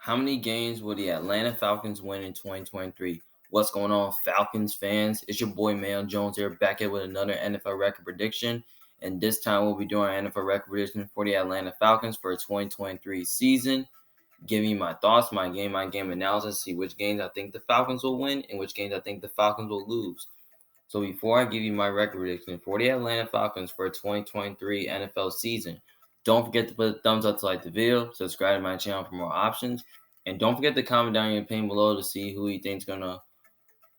How many games will the Atlanta Falcons win in 2023? What's going on, Falcons fans? It's your boy Mayo Jones here, back here with another NFL record prediction. And this time we'll be doing our NFL record prediction for the Atlanta Falcons for the 2023 season. Give me my thoughts, my game analysis, see which games I think the Falcons will win and which games I think the Falcons will lose. So before I give you my record prediction for the Atlanta Falcons for the 2023 NFL season, don't forget to put a thumbs up to like the video, subscribe to my channel for more options, and don't forget to comment down your opinion below to see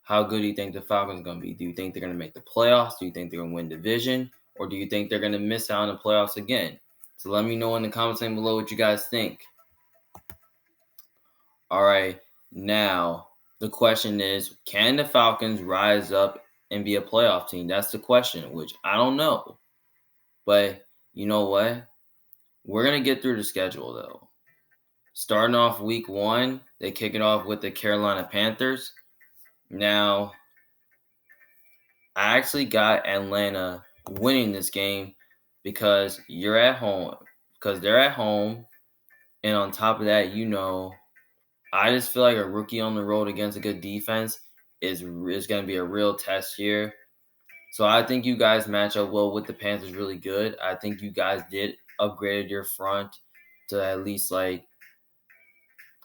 how good do you think the Falcons are gonna be. Do you think they're gonna make the playoffs? Do you think they're gonna win division? Or do you think they're gonna miss out on the playoffs again? So let me know in the comments section below what you guys think. All right, now the question is, can the Falcons rise up and be a playoff team? That's the question, which I don't know. But you know what? We're going to get through the schedule, though. Starting off week 1, they kick it off with the Carolina Panthers. Now, I actually got Atlanta winning this game because you're at home. Because they're at home. And on top of that, I just feel like a rookie on the road against a good defense is going to be a real test here. So I think you guys match up well with the Panthers really good. I think you guys did upgrade your front to at least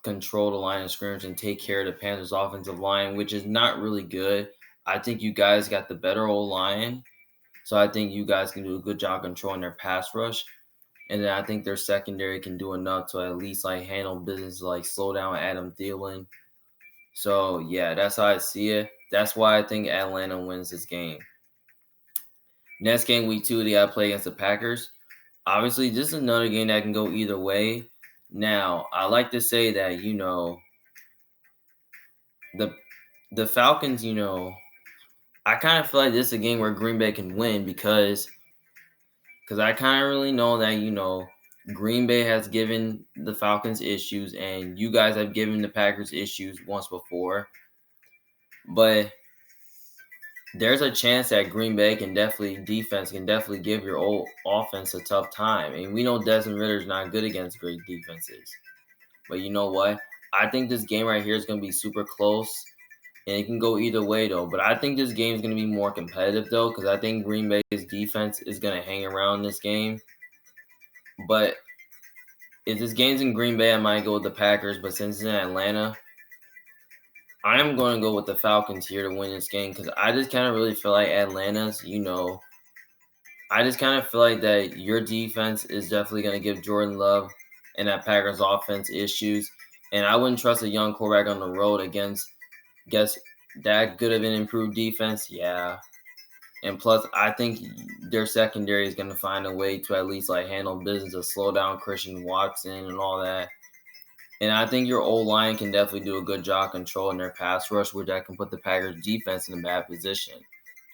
control the line of scrimmage and take care of the Panthers offensive line, which is not really good. I think you guys got the better old line. So I think you guys can do a good job controlling their pass rush. And then I think their secondary can do enough to at least handle business, slow down Adam Thielen. So yeah, that's how I see it. That's why I think Atlanta wins this game. Next game, week 2, they got to play against the Packers. Obviously, this is another game that can go either way. Now, I like to say that, the Falcons, I kind of feel like this is a game where Green Bay can win because I kind of really know that, Green Bay has given the Falcons issues and you guys have given the Packers issues once before. But there's a chance that Green Bay defense can definitely give your old offense a tough time. And we know Desmond Ritter's not good against great defenses. But you know what? I think this game right here is going to be super close. And it can go either way, though. But I think this game is going to be more competitive, though, because I think Green Bay's defense is going to hang around this game. But if this game's in Green Bay, I might go with the Packers. But since it's in Atlanta, I'm going to go with the Falcons here to win this game because I just kind of really feel like Atlanta's, I just kind of feel like that your defense is definitely going to give Jordan Love and that Packers offense issues. And I wouldn't trust a young quarterback on the road against that good of an improved defense. Yeah. And plus, I think their secondary is going to find a way to at least handle business to slow down Christian Watson and all that. And I think your O-line can definitely do a good job controlling their pass rush, which that can put the Packers defense in a bad position.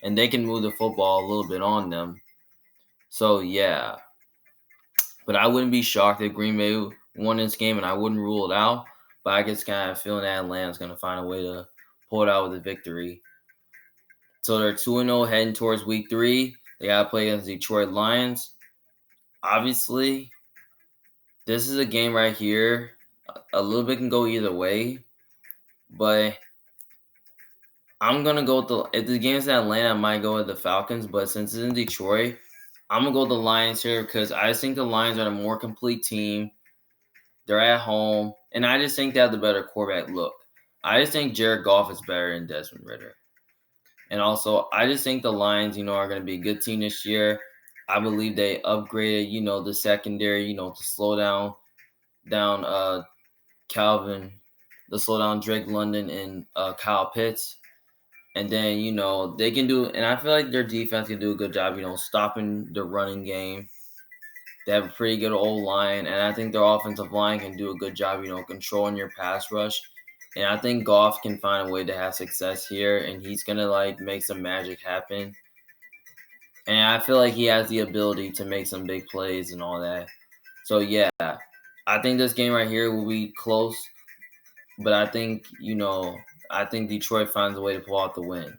And they can move the football a little bit on them. So, yeah. But I wouldn't be shocked if Green Bay won this game, and I wouldn't rule it out. But I just kind of feeling that Atlanta's going to find a way to pull it out with a victory. So they're 2-0 heading towards week 3. They got to play against the Detroit Lions. Obviously, this is a game right here. A little bit can go either way, but I'm going to go if the game's in Atlanta, I might go with the Falcons, but since it's in Detroit, I'm going to go with the Lions here because I just think the Lions are a more complete team. They're at home, and I just think they have the better quarterback look. I just think Jared Goff is better than Desmond Ridder. And also, I just think the Lions, are going to be a good team this year. I believe they upgraded, the secondary, to slow down Calvin, to slow down Drake London and Kyle Pitts. And then, they can do, and I feel like their defense can do a good job, stopping the running game. They have a pretty good old line, and I think their offensive line can do a good job, controlling your pass rush. And I think Goff can find a way to have success here, and he's going to, make some magic happen. And I feel like he has the ability to make some big plays and all that. So, yeah, I think this game right here will be close. But I think, I think Detroit finds a way to pull out the win.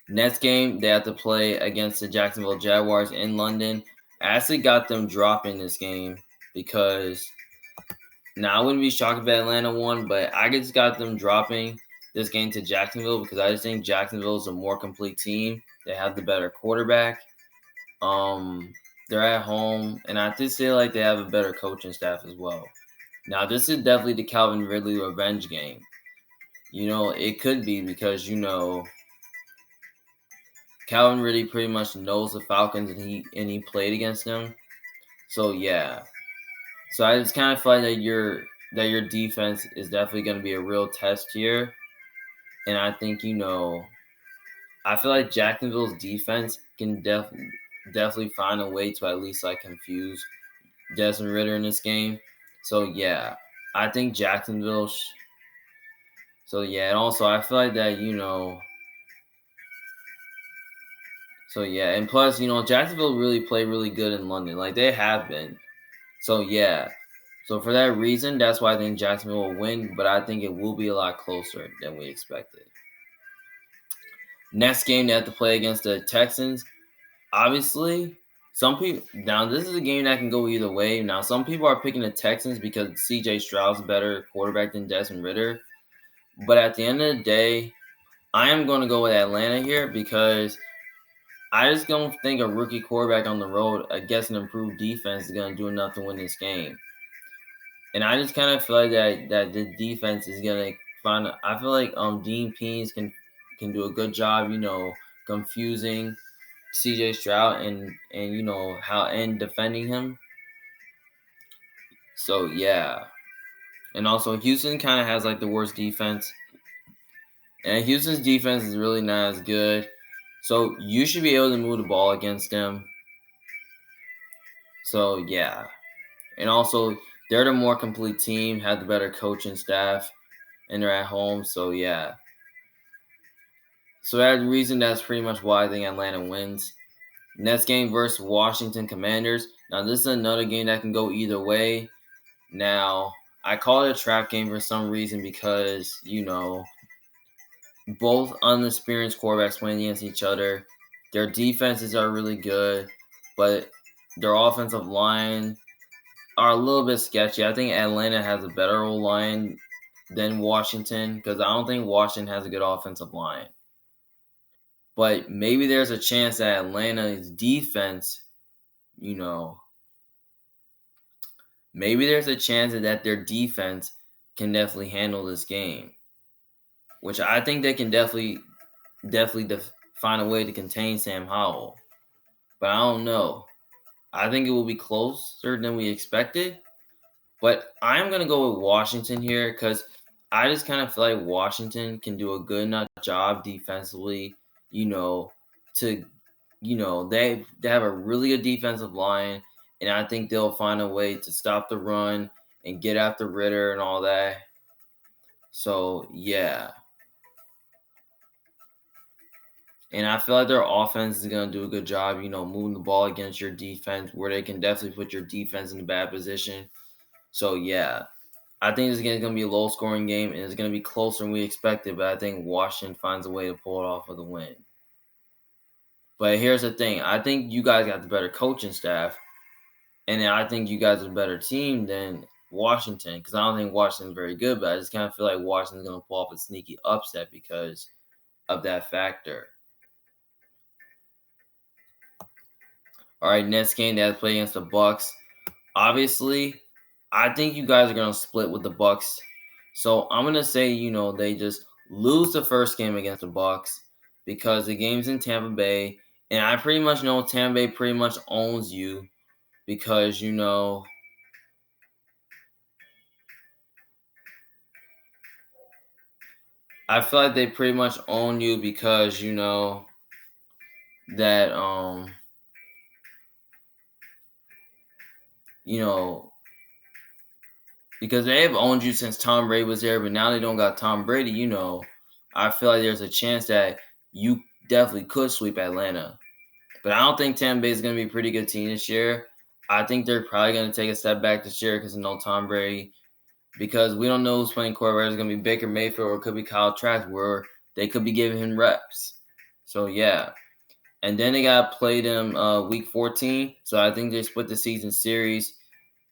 Next game, they have to play against the Jacksonville Jaguars in London. I actually got them dropping this game because Now I wouldn't be shocked if Atlanta won, but I just got them dropping this game to Jacksonville because I just think Jacksonville is a more complete team. They have the better quarterback. Um, they're at home, and I just feel like they have a better coaching staff as well. Now this is definitely the Calvin Ridley revenge game. It could be because Calvin Ridley pretty much knows the Falcons and he played against them. So yeah. So I just kind of feel like that your defense is definitely going to be a real test here. And I think I feel like Jacksonville's defense can definitely find a way to at least like confuse Desmond Ridder in this game. So yeah, I think Jacksonville. So yeah, and also I feel like that So yeah, and plus Jacksonville really played really good in London, like they have been. So yeah, so for that reason, that's why I think Jacksonville will win. But I think it will be a lot closer than we expected. Next game they have to play against the Texans. Obviously, some people now this is a game that can go either way. Now some people are picking the Texans because C.J. Stroud's a better quarterback than Desmond Ridder. But at the end of the day, I am going to go with Atlanta here because I just don't think a rookie quarterback on the road against an improved defense is going to do enough to win this game. And I just kind of feel like that the defense is going to find. I feel like Dean Pease can do a good job, confusing C.J. Stroud and how and defending him. So yeah, and also Houston kind of has like the worst defense, and Houston's defense is really not as good. So you should be able to move the ball against them. So yeah, and also they're the more complete team, have the better coaching staff, and they're at home. So yeah, so that reason that's pretty much why I think Atlanta wins. Next game versus Washington Commanders. Now this is another game that can go either way. Now I call it a trap game for some reason because both unexperienced quarterbacks playing against each other. Their defenses are really good, but their offensive line are a little bit sketchy. I think Atlanta has a better line than Washington because I don't think Washington has a good offensive line. But maybe there's a chance that Atlanta's defense, maybe there's a chance that their defense can definitely handle this game, which I think they can definitely find a way to contain Sam Howell. But I don't know. I think it will be closer than we expected. But I'm going to go with Washington here because I just kind of feel like Washington can do a good enough job defensively, to, they have a really good defensive line. And I think they'll find a way to stop the run and get after Ridder and all that. So, yeah. And I feel like their offense is going to do a good job, moving the ball against your defense where they can definitely put your defense in a bad position. So, yeah, I think this game is going to be a low-scoring game, and it's going to be closer than we expected, but I think Washington finds a way to pull it off with a win. But here's the thing. I think you guys got the better coaching staff, and I think you guys are a better team than Washington because I don't think Washington's very good, but I just kind of feel like Washington's going to pull off a sneaky upset because of that factor. All right, next game they have to play against the Bucks. Obviously, I think you guys are gonna split with the Bucks. So I'm gonna say, they just lose the first game against the Bucks because the game's in Tampa Bay, and I pretty much know Tampa Bay pretty much owns you because I feel like they pretty much own you because that because they have owned you since Tom Brady was there, but now they don't got Tom Brady, I feel like there's a chance that you definitely could sweep Atlanta. But I don't think Tampa Bay is going to be a pretty good team this year. I think they're probably going to take a step back this year because of no Tom Brady. Because we don't know who's playing quarterback. It's going to be Baker Mayfield or it could be Kyle Trask where they could be giving him reps. So, yeah. And then they got to play them week 14. So I think they split the season series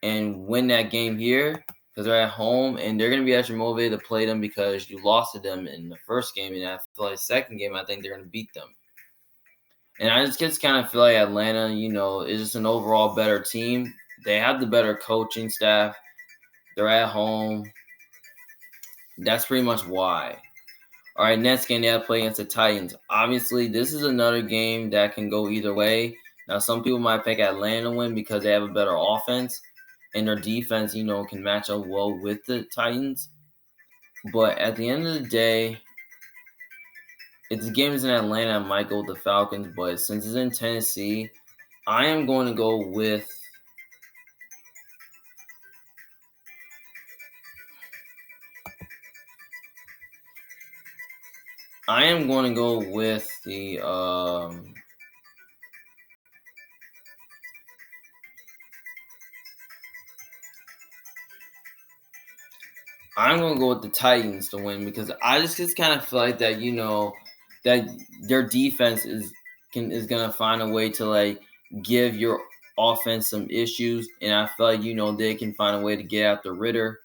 and win that game here because they're at home and they're going to be extra motivated to play them because you lost to them in the first game. And I feel like the second game, I think they're going to beat them. And I just kind of feel like Atlanta, is just an overall better team. They have the better coaching staff. They're at home. That's pretty much why. All right, next game they have to play against the Titans. Obviously, this is another game that can go either way. Now, some people might pick Atlanta to win because they have a better offense and their defense, can match up well with the Titans. But at the end of the day, if the game is in Atlanta, I might go with the Falcons. But since it's in Tennessee, I am going to go with the I'm going to go with the Titans to win because I just kind of feel like that, that their defense is going to find a way to like give your offense some issues, and I feel like they can find a way to get after Ritter.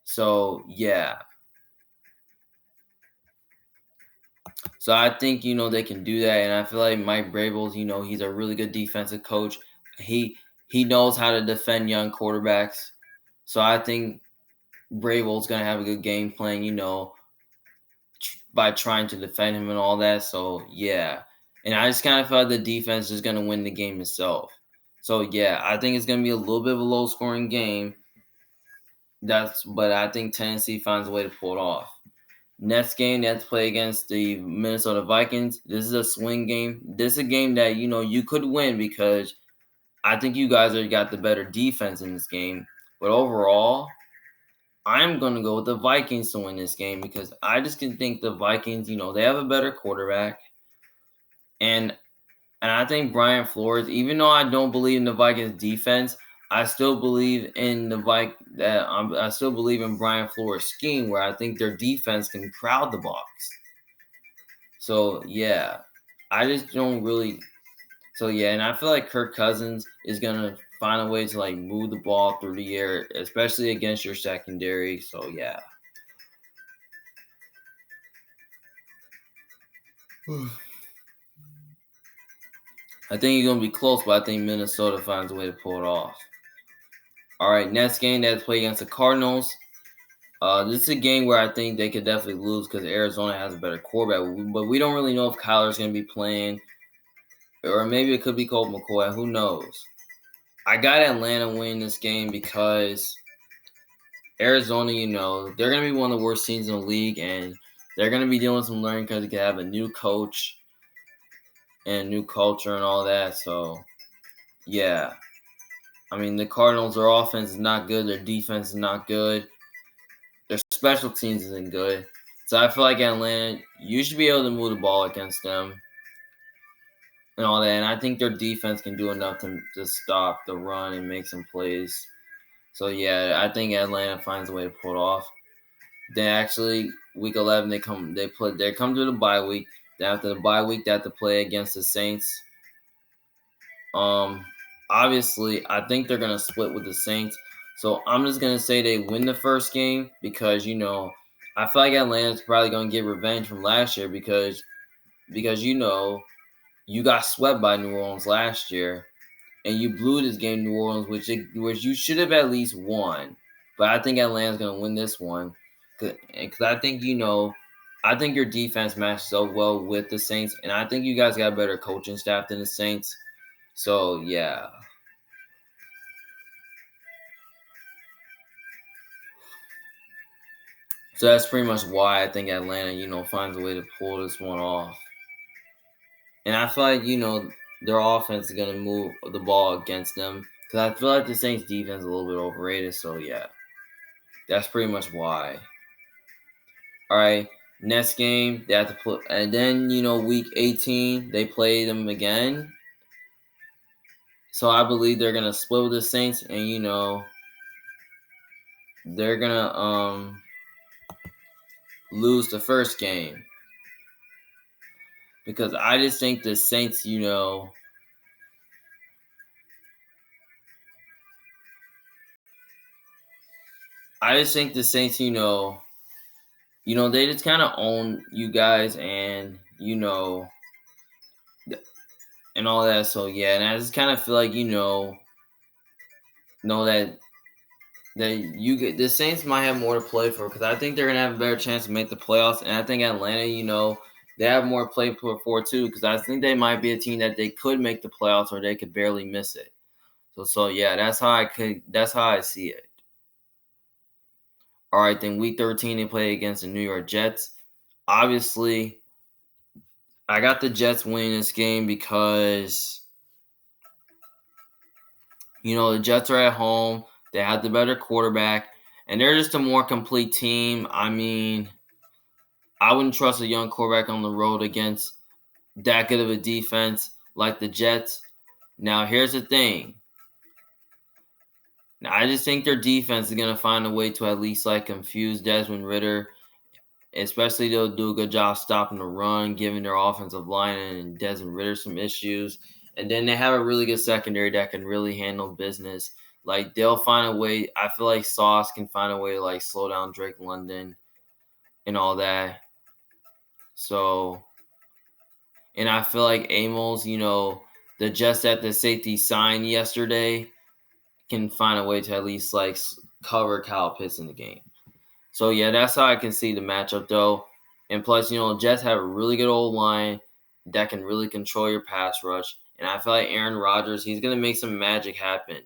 So yeah, so I think they can do that, and I feel like Mike Vrabel's he's a really good defensive coach. He knows how to defend young quarterbacks, so I think Vrabel's gonna have a good game plan, by trying to defend him and all that. So yeah, and I just kind of felt the defense is gonna win the game itself. So yeah, I think it's gonna be a little bit of a low scoring game. But I think Tennessee finds a way to pull it off. Next game, they have to play against the Minnesota Vikings. This is a swing game. This is a game that you could win because I think you guys have got the better defense in this game. But overall, I'm going to go with the Vikings to win this game because I just can think the Vikings, they have a better quarterback. And I think Brian Flores, even though I don't believe in the Vikings defense, I still believe in I still believe in Brian Flores' scheme where I think their defense can crowd the box. So yeah, I just don't really. So yeah, and I feel like Kirk Cousins is gonna find a way to like move the ball through the air, especially against your secondary. So yeah. I think you're gonna be close, but I think Minnesota finds a way to pull it off. All right, next game they have to play against the Cardinals. This is a game where I think they could definitely lose because Arizona has a better quarterback, but we don't really know if Kyler's going to be playing, or maybe it could be Colt McCoy. Who knows? I got Atlanta winning this game because Arizona, they're going to be one of the worst teams in the league, and they're going to be doing some learning because they have a new coach and a new culture and all that. So, yeah. I mean, the Cardinals, their offense is not good. Their defense is not good. Their special teams isn't good. So I feel like Atlanta, you should be able to move the ball against them and all that. And I think their defense can do enough to stop the run and make some plays. So yeah, I think Atlanta finds a way to pull it off. Then actually, week 11 they come to the bye week. Then after the bye week, they have to play against the Saints. Obviously, I think they're gonna split with the Saints. So I'm just gonna say they win the first game because I feel like Atlanta's probably gonna get revenge from last year because you got swept by New Orleans last year and you blew this game in New Orleans, which you should have at least won. But I think Atlanta's gonna win this one because I think I think your defense matches up well with the Saints, and I think you guys got a better coaching staff than the Saints. So yeah. So that's pretty much why I think Atlanta, finds a way to pull this one off. And I feel like, their offense is going to move the ball against them. Because I feel like the Saints defense is a little bit overrated. So, yeah. That's pretty much why. All right. Next game, they have to put. And then, week 18, they play them again. So I believe they're going to split with the Saints. And, they're going to lose the first game. Because I just think the Saints, I just think the Saints, they just kind of own you guys, and and all that. So yeah, and I just kind of feel like know that you get the Saints might have more to play for, because I think they're gonna have a better chance to make the playoffs, and I think Atlanta, they have more to play for too, because I think they might be a team that they could make the playoffs or they could barely miss it. So yeah, that's how I see it. All right, then week 13 they play against the New York Jets. Obviously, I got the Jets winning this game because the Jets are at home. They have the better quarterback, and they're just a more complete team. I mean, I wouldn't trust a young quarterback on the road against that good of a defense like the Jets. Now, here's the thing. Now, I just think their defense is going to find a way to at least confuse Desmond Ridder. Especially, they'll do a good job stopping the run, giving their offensive line and Desmond Ridder some issues. And then they have a really good secondary that can really handle business. They'll find a way. I feel like Sauce can find a way to slow down Drake London and all that. So, and I feel like Amos, the Jets at the safety signed yesterday can find a way to at least cover Kyle Pitts in the game. So yeah, that's how I can see the matchup though. And plus, Jets have a really good old line that can really control your pass rush. And I feel like Aaron Rodgers, he's gonna make some magic happen.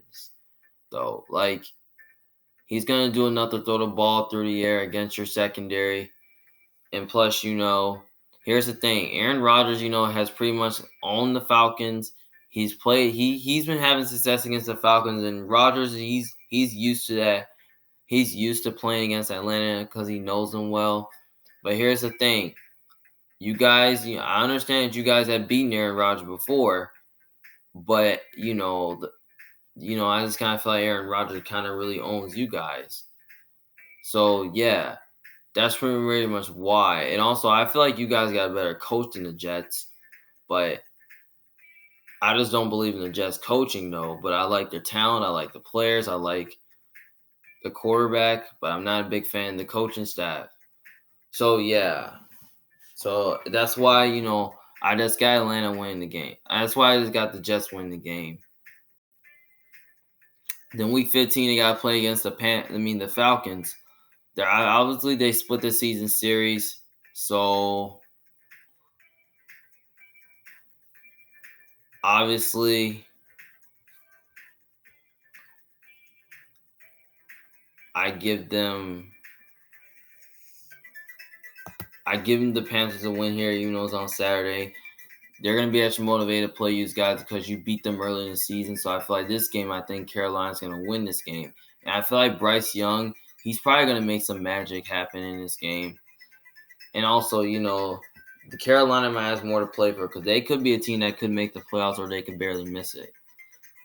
Though, he's gonna do enough to throw the ball through the air against your secondary. And plus, here's the thing: Aaron Rodgers, has pretty much owned the Falcons. He's been having success against the Falcons, and Rodgers, he's used to that. He's used to playing against Atlanta because he knows them well. But here's the thing: you guys, I understand that you guys have beaten Aaron Rodgers before, but I just kind of feel like Aaron Rodgers kind of really owns you guys. So yeah, that's pretty much why. And also, I feel like you guys got a better coach than the Jets, but I just don't believe in the Jets coaching though. But I like their talent. I like the players. I like the quarterback, but I'm not a big fan of the coaching staff. So yeah. So that's why, I just got Atlanta winning the game. That's why I just got the Jets winning the game. Then week 15 they gotta play against the Falcons. Obviously they split the season series. So obviously I give them the Panthers a win here, even though it's on Saturday. They're going to be extra motivated to play you guys because you beat them early in the season. So I feel like this game, I think Carolina's going to win this game. And I feel like Bryce Young, he's probably going to make some magic happen in this game. And also, the Carolina might have more to play for because they could be a team that could make the playoffs or they could barely miss it.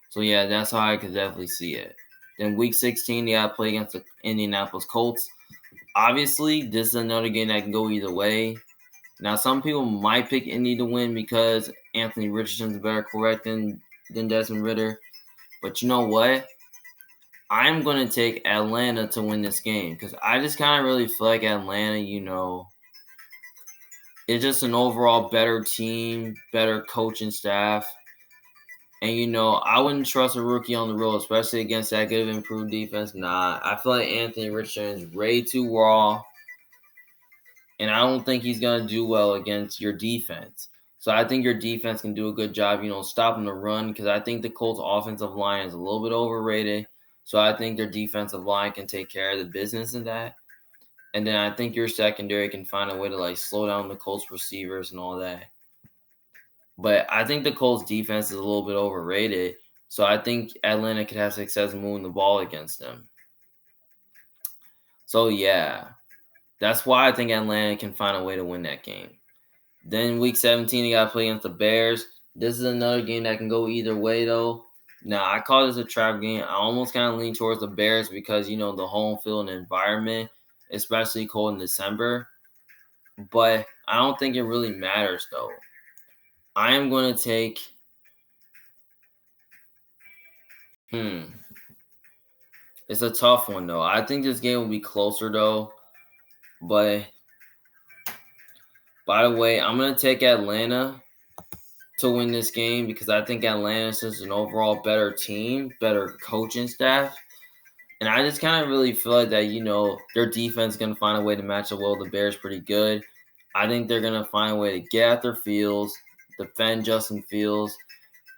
So yeah, that's how I could definitely see it. Then week 16, they got to play against the Indianapolis Colts. Obviously, this is another game that can go either way. Now, some people might pick Indy to win because Anthony Richardson's a better quarterback than Desmond Ridder. But you know what? I'm going to take Atlanta to win this game because I just kind of really feel like Atlanta, it's just an overall better team, better coaching staff. And, I wouldn't trust a rookie on the road, especially against that good of improved defense. Nah, I feel like Anthony Richardson is way too raw. And I don't think he's going to do well against your defense. So I think your defense can do a good job, stopping the run because I think the Colts' offensive line is a little bit overrated. So I think their defensive line can take care of the business in that. And then I think your secondary can find a way to slow down the Colts receivers and all that. But I think the Colts defense is a little bit overrated. So I think Atlanta could have success moving the ball against them. So yeah. That's why I think Atlanta can find a way to win that game. Then week 17, you got to play against the Bears. This is another game that can go either way, though. Now, I call this a trap game. I almost kind of lean towards the Bears because, the home field and environment, especially cold in December. But I don't think it really matters, though. I am going to take It's a tough one though. I think this game will be closer though. But by the way, I'm gonna take Atlanta to win this game because I think Atlanta is an overall better team, better coaching staff. And I just kind of really feel like that, their defense is going to find a way to match up well with the Bears pretty good. I think they're going to find a way to get at their Fields, defend Justin Fields,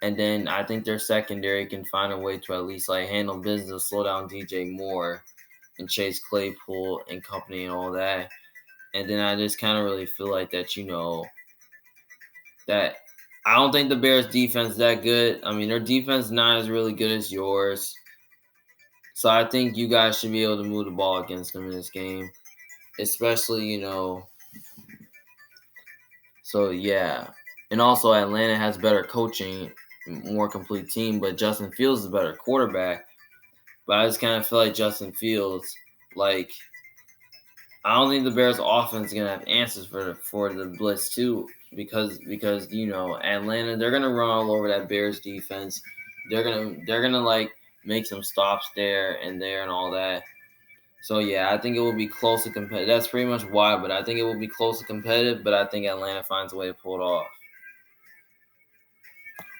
and then I think their secondary can find a way to at least like handle business, slow down DJ Moore and Chase Claypool and company and all that. And then I just kind of really feel like that, that I don't think the Bears defense is that good. I mean, their defense is not as really good as yours. So I think you guys should be able to move the ball against them in this game. Especially, so yeah. And also Atlanta has better coaching, more complete team, but Justin Fields is a better quarterback. But I just kind of feel like Justin Fields, like, I don't think the Bears offense is gonna have answers for the blitz too, because Atlanta, they're gonna run all over that Bears defense. They're gonna like make some stops there and all that. So yeah, I think it will be close and competitive. That's pretty much why, but I think it will be close and competitive. But I think Atlanta finds a way to pull it off.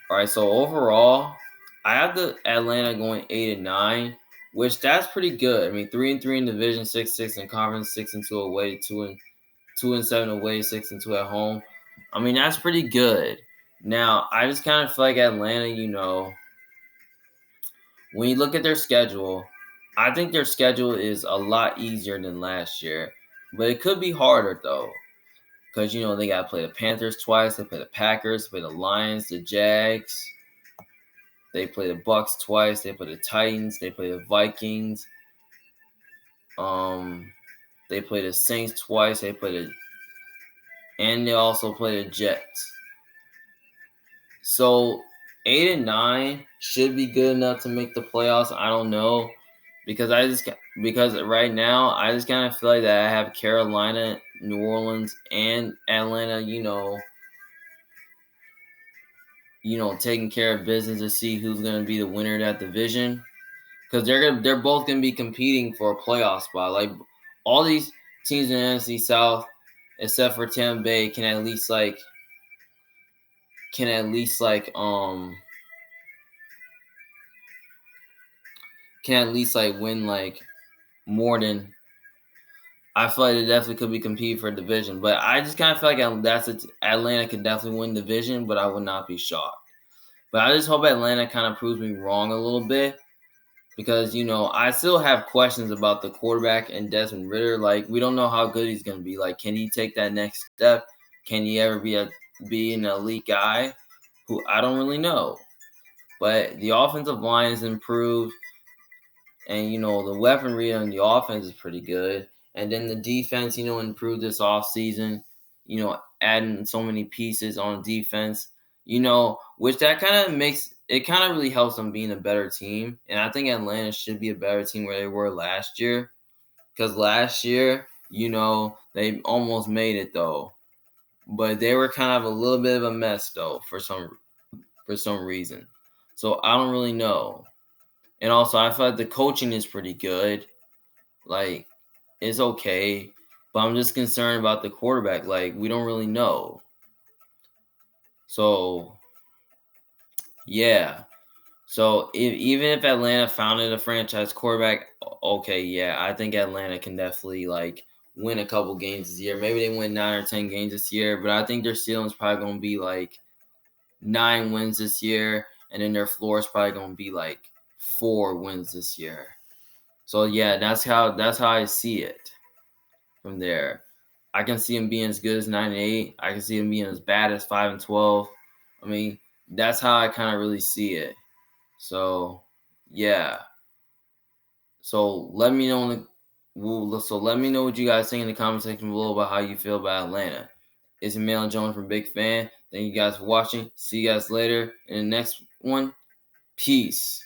All right, so overall, I have the Atlanta going 8-9, which that's pretty good. I mean, 3-3 in division, 6-6 in conference, 6-2 away, 2-7 away, 6-2 at home. I mean, that's pretty good. Now, I just kind of feel like Atlanta, when you look at their schedule, I think their schedule is a lot easier than last year, but it could be harder though, because they got to play the Panthers twice, they play the Packers, they play the Lions, the Jags, they play the Bucks twice, they play the Titans, they play the Vikings, they play the Saints twice, and they also play the Jets. So 8-9 should be good enough to make the playoffs. I don't know. Because right now I just kind of feel like that I have Carolina, New Orleans, and Atlanta, taking care of business to see who's going to be the winner of that division. Because they're both going to be competing for a playoff spot. Like all these teams in the NFC South, except for Tampa Bay, can at least win like more than. I feel like they definitely could be competing for a division, but I just kind of feel like Atlanta could definitely win division, but I would not be shocked. But I just hope Atlanta kind of proves me wrong a little bit because, I still have questions about the quarterback and Desmond Ridder. Like, we don't know how good he's going to be. Like, can he take that next step? Can he ever be an elite guy? Who I don't really know. But the offensive line has improved, and, the weaponry on the offense is pretty good. And then the defense, improved this offseason, adding so many pieces on defense, which that kind of makes it kind of really helps them being a better team. And I think Atlanta should be a better team where they were last year. Because last year, they almost made it though. But they were kind of a little bit of a mess though for some reason. So I don't really know. And also I feel like the coaching is pretty good. Like, it's okay, but I'm just concerned about the quarterback. Like, we don't really know. So, yeah. So, even if Atlanta founded a franchise quarterback, okay, yeah, I think Atlanta can definitely, win a couple games this year. Maybe they win 9 or 10 games this year, but I think their ceiling is probably going to be, 9 wins this year, and then their floor is probably going to be, 4 wins this year. So, yeah, that's how I see it. From there, I can see him being as good as 9-8. I can see him being as bad as 5-12. I mean, that's how I kind of really see it. So, yeah. So let me know let me know what you guys think in the comment section below about how you feel about Atlanta. It's Emmanuel Jones from Big Fan. Thank you guys for watching. See you guys later in the next one. Peace.